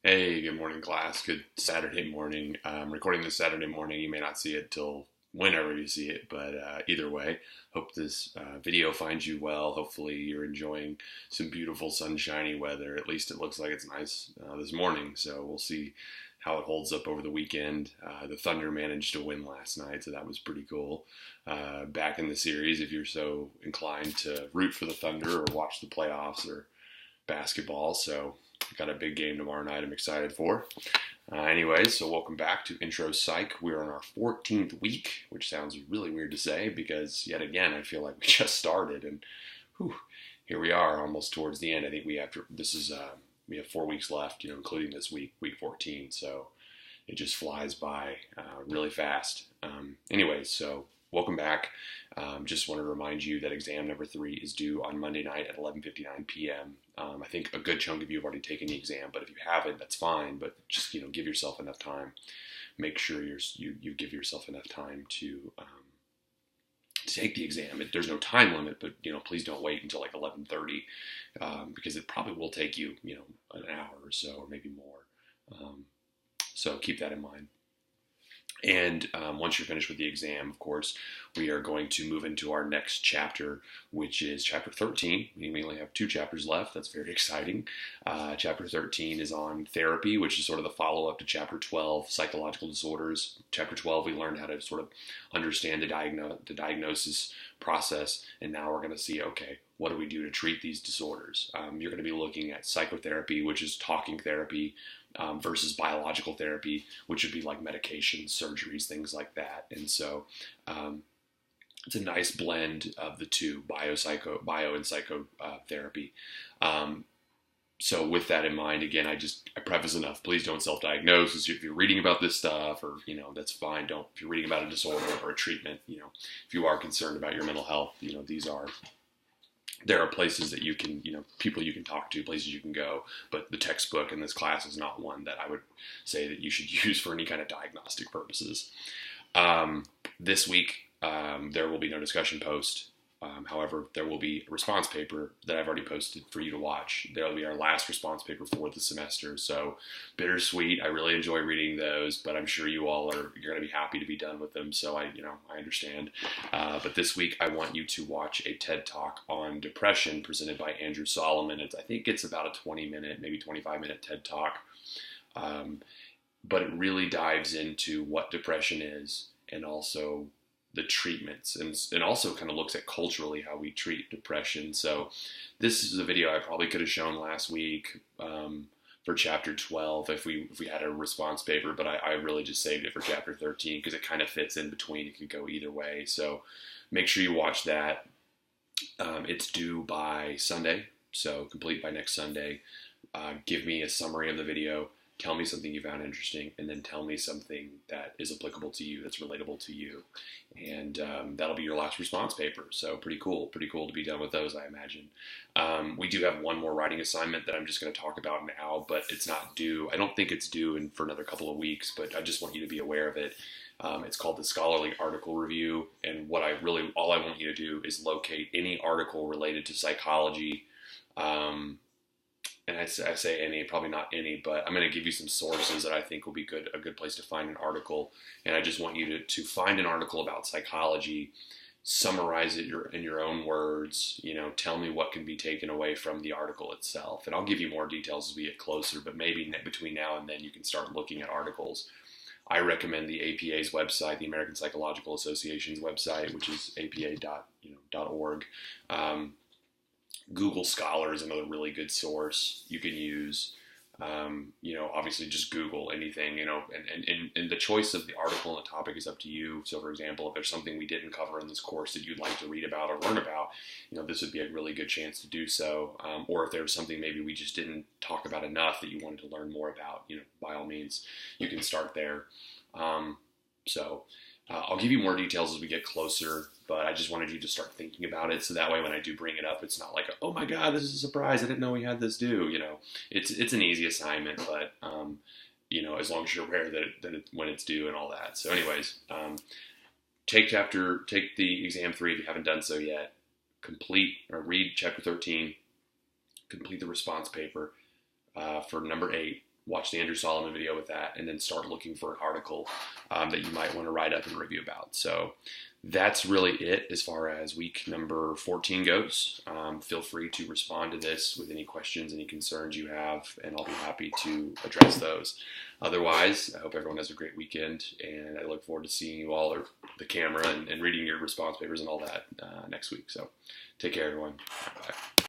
Hey, good morning, class. Good Saturday morning. Recording this Saturday morning. You may not see it till whenever you see it, but either way, hope this video finds you well. Hopefully, you're enjoying some beautiful sunshiny weather. At least it looks like it's nice this morning. So we'll see how it holds up over the weekend. The Thunder managed to win last night, so that was pretty cool. Back in the series, if you're so inclined to root for the Thunder or watch the playoffs or basketball. So got a big game tomorrow night I'm excited for. Anyways, so welcome back to Intro Psych. We're on our 14th week, which sounds really weird to say because yet again, I feel like we just started and whew, here we are almost towards the end. I think we have to, we have 4 weeks left, including this week, week 14. So it just flies by really fast. Anyways, so welcome back. Just want to remind you that exam number 3 is due on Monday night at 11:59 p.m. I think a good chunk of you have already taken the exam, but if you haven't, that's fine. But just give yourself enough time. Make sure you give yourself enough time to take the exam. There's no time limit, but please don't wait until like 11:30 because it probably will take you an hour or so, or maybe more. So keep that in mind. And once you're finished with the exam, of course, we are going to move into our next chapter, which is chapter 13. We only have 2 chapters left. That's very exciting. Chapter 13 is on therapy, which is sort of the follow-up to chapter 12, psychological disorders. Chapter 12, we learned how to sort of understand the diagnosis process, and now we're going to see, okay, what do we do to treat these disorders? You're going to be looking at psychotherapy, which is talking therapy, versus biological therapy, which would be like medications, surgeries, things like that. And so it's a nice blend of the two, bio and psychotherapy. So with that in mind, again, I preface enough, please don't self-diagnose. If you're reading about this stuff or, that's fine. If you're reading about a disorder or a treatment, if you are concerned about your mental health, there are places that you can, people you can talk to, places you can go, but the textbook in this class is not one that I would say that you should use for any kind of diagnostic purposes. This week, there will be no discussion post. However, there will be a response paper that I've already posted for you to watch. There will be our last response paper for the semester. So bittersweet. I really enjoy reading those, but I'm sure you're going to be happy to be done with them. So I understand. But this week I want you to watch a TED Talk on depression presented by Andrew Solomon. I think it's about a 20-minute, maybe 25-minute TED Talk. But it really dives into what depression is and also the treatments and also kind of looks at culturally how we treat depression. So this is a video I probably could have shown last week for chapter 12 if we had a response paper, but I really just saved it for chapter 13 because it kind of fits in between. It could go either way. So make sure you watch that. It's due by Sunday, so complete by next Sunday. Give me a summary of the video. Tell me something you found interesting, and then tell me something that is applicable to you, that's relatable to you. And that'll be your last response paper. So pretty cool to be done with those, I imagine. We do have one more writing assignment that I'm just going to talk about now, but it's not due. I don't think it's due for another couple of weeks, but I just want you to be aware of it. It's called the Scholarly Article Review, and all I want you to do is locate any article related to psychology. And I say any, probably not any, but I'm going to give you some sources that I think will be a good place to find an article. And I just want you to find an article about psychology, summarize it in your own words, tell me what can be taken away from the article itself. And I'll give you more details as we get closer, but maybe between now and then you can start looking at articles. I recommend the APA's website, the American Psychological Association's website, which is apa.org. Google Scholar is another really good source you can use. Obviously just Google anything, and the choice of the article and the topic is up to you. So for example, if there's something we didn't cover in this course that you'd like to read about or learn about, this would be a really good chance to do so. Or if there's something maybe we just didn't talk about enough that you wanted to learn more about, by all means, you can start there. I'll give you more details as we get closer, but I just wanted you to start thinking about it. So that way, when I do bring it up, it's not like, oh my God, this is a surprise. I didn't know we had this due. It's an easy assignment, but, as long as you're aware when it's due and all that. So anyways, take the exam 3 if you haven't done so yet. Read chapter 13, complete the response paper for number 8. watch the Andrew Solomon video with that, and then start looking for an article that you might want to write up and review about. So that's really it as far as week number 14 goes. Feel free to respond to this with any questions, any concerns you have, and I'll be happy to address those. Otherwise, I hope everyone has a great weekend, and I look forward to seeing you all, or the camera, and reading your response papers and all that next week. So take care, everyone. Bye.